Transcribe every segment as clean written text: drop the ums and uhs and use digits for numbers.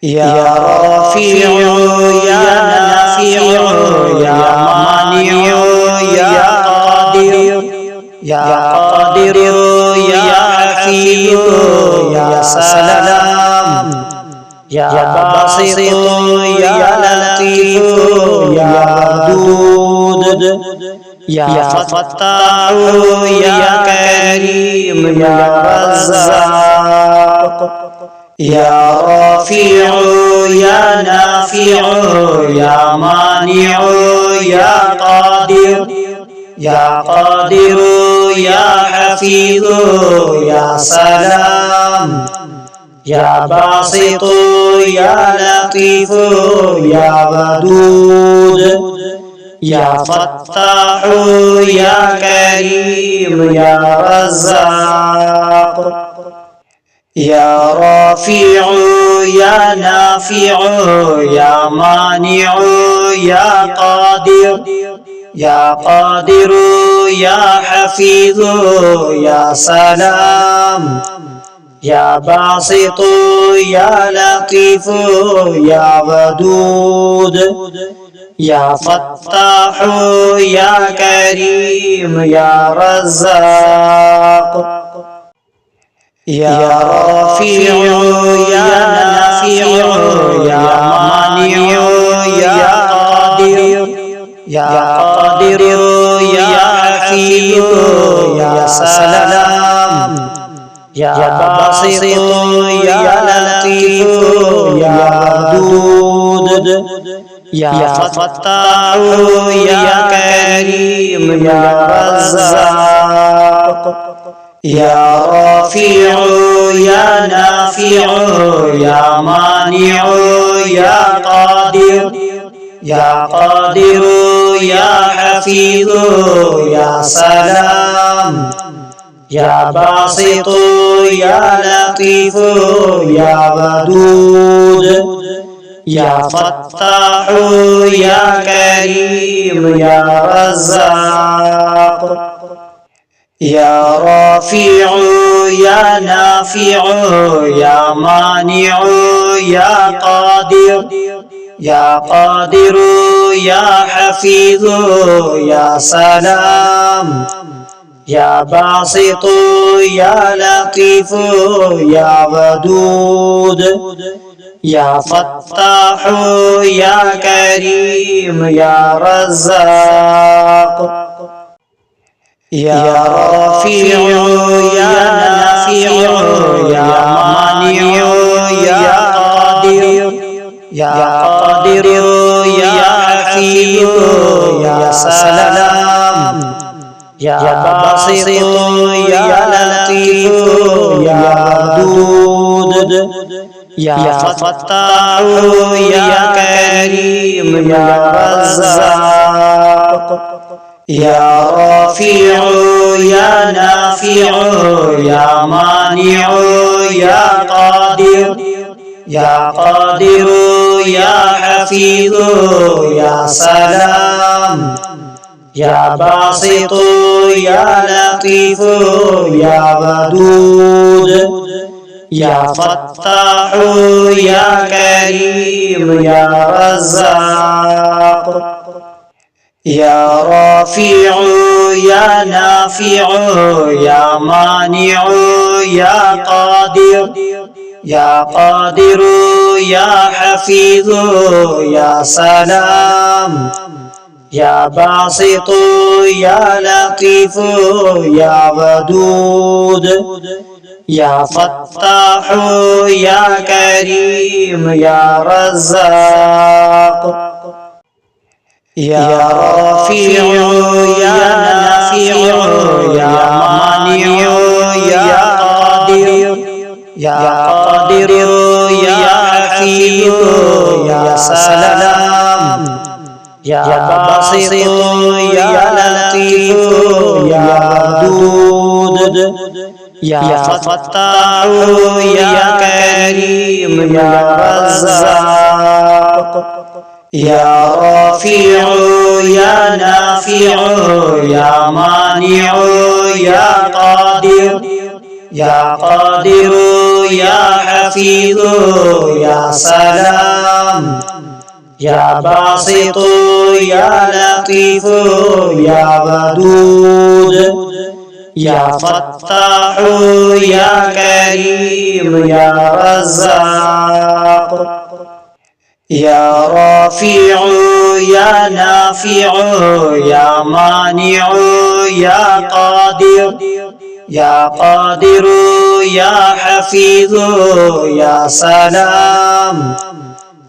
يا رافع يا نافع يا مانع يا قادر يا قادر يا حفيظ يا سلام يا باسط يا لطيف يا ودود يا فتاح يا كريم يا رزاق يا رافع يا نافع يا مانع يا قادر يا قادر يا حفيظ يا سلام يا باسط يا لطيف يا ودود يا فتاح يا كريم يا رزاق يا رافع يا نافع يا مانع يا قادر يا قادر يا حفيظ يا سلام يا باسط يا لطيف يا ودود يا فتاح يا كريم يا رزاق يا رافع يا نافع يا مانع يا قادر يا قادر يا حفيظ يا سلام يا باسط يا لطيف يا ودود يا فتاح يا كريم يا رزاق يا رافع يا نافع يا مانع يا قادر يا قادر يا حفيظ يا سلام يا باسط يا لطيف يا ودود يا فتاح يا كريم يا رزاق يا رافع يا نافع يا مانع يا قادر يا قادر يا حفيظ يا سلام يا باسط يا لطيف يا ودود يا فتاح يا كريم يا رزاق يا رافع يا نافع يا مانع يا قادر يا قادر يا حفيظ يا سلام يا باسط يا لطيف يا ودود يا فتاح يا كريم يا رزاق يا رافع يا نافع يا مانع يا قادر يا قادر يا حفيظ يا سلام يا باسط يا لطيف يا ودود يا فتاح يا كريم يا رزاق يا رافع يا نافع يا مانع يا قادر يا قادر يا حفيظ يا سلام يا باسط يا لطيف يا ودود يا فتاح يا كريم يا رزاق يا رافع يا نافع يا مانع يا قادر يا قادر يا حفيظ يا سلام يا باسط يا لطيف يا ودود يا فتاح يا كريم يا رزاق يا رافع يا نافع يا مانع يا قادر يا قادر يا حفيظ يا سلام يا باسط يا لطيف يا ودود يا فتاح يا كريم يا رزاق يا رافع يا نافع يا مانع يا قادر يا قادر يا حفيظ يا سلام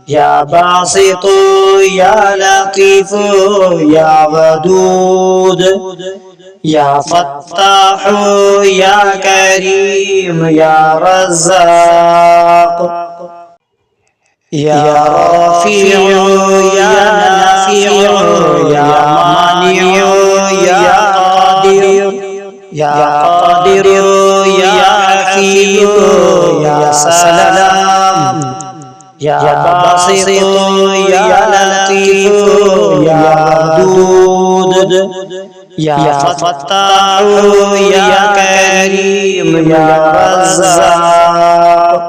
يا باسط يا لطيف يا ودود يا فتاح يا كريم يا رزاق يا رافع يا نافع يا مانع يا قادر يا قادر يا حفيظ يا سلام يا باسط يا لطيف يا ودود يا فتاح يا كريم يا رزاق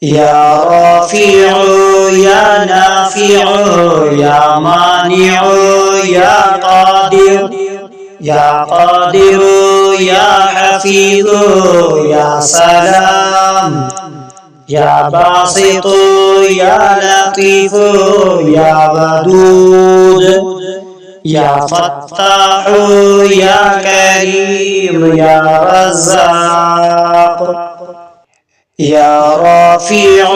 يا رافع يا نافع يا مانع يا قادر يا قادر يا حفيظ يا سلام يا باسط يا لطيف يا ودود يا فتاح يا كريم يا رزاق يا رافع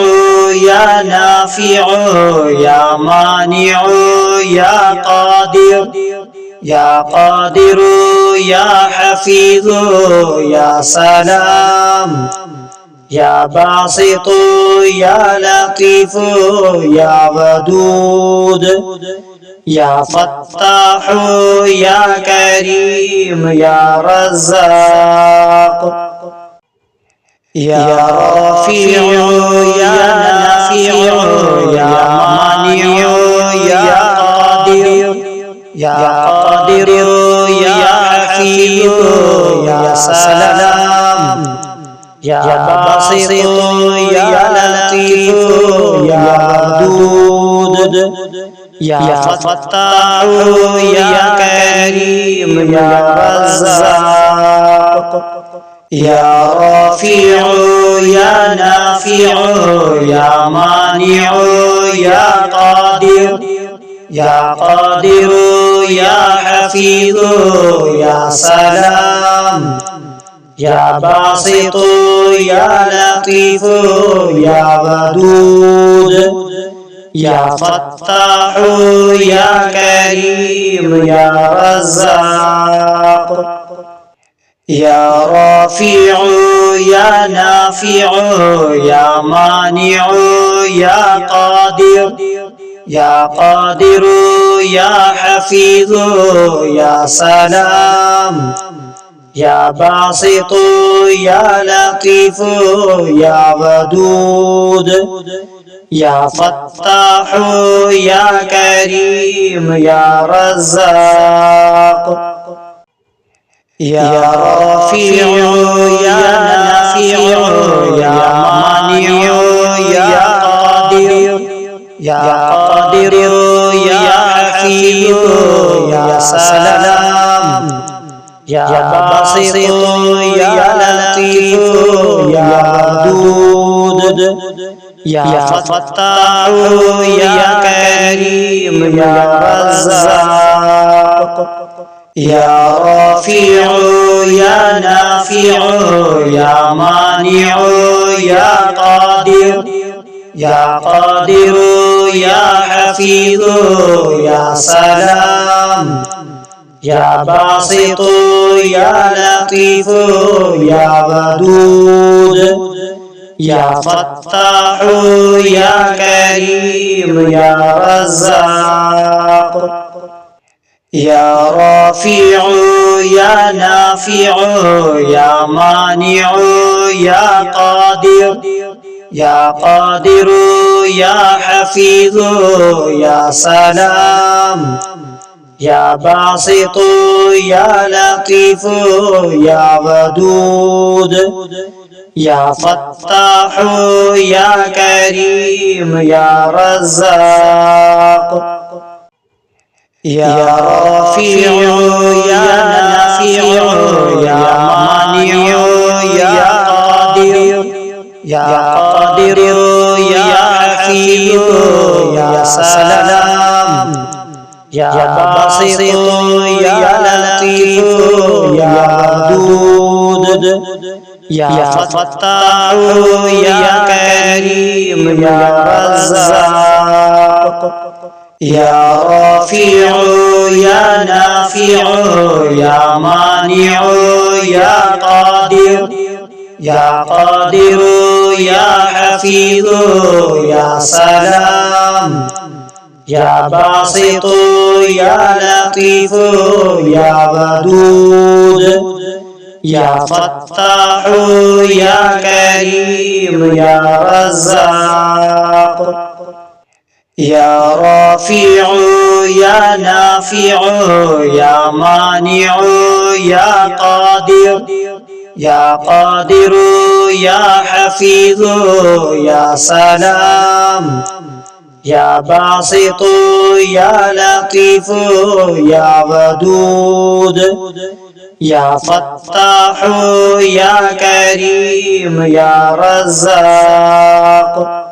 يا نافع يا مانع يا قادر يا قادر يا حفيظ يا سلام يا باسط يا لطيف يا ودود يا فتاح يا كريم يا رزاق يا رافع يا نافع يا مانع يا قادر يا قادر يا حفيظ يا سلام يا باسط يا لطيف يا ودود يا فتاح يا كريم يا رزاق يا رافع يا نافع يا مانع يا قادر يا قادر يا حفيظ يا سلام يا باسط يا لطيف يا ودود يا فتاح يا كريم يا رزاق يا رافع يا نافع يا مانع يا قادر يا قادر يا حفيظ يا سلام يا باسط يا لطيف يا ودود يا فتاح يا كريم يا رزاق يا رافع يا نافع يا مانع يا قادر يا قادر يا حفيظ يا سلام يا باسط يا لطيف يا ودود يا فتاح يا كريم يا رزاق يا رافع يا نافع يا مانع يا قادر يا قادر يا حفيظ يا سلام يا باسط يا لطيف يا ودود يا فتاح يا كريم يا رزاق يا رافع يا نافع يا مانع يا قادر يا قادر يا حفيظ يا سلام يا باسط يا لطيف يا ودود يا فتاح يا كريم يا رزاق يا رافع يا نافع يا مانع يا قادر يا قادر يا حفيظ يا سلام يا باسط يا لطيف يا ودود يا فتاح يا كريم يا رزاق يا رافع يا نافع يا مانع يا قادر يا قادر يا حفيظ يا سلام يا باسط يا لطيف يا ودود يا فتاح يا كريم يا رزاق يا رافع يا نافع يا مانع يا قادر يا قادر يا حفيظ يا سلام يا باسط يا لطيف يا ودود يا فتاح يا كريم يا رزاق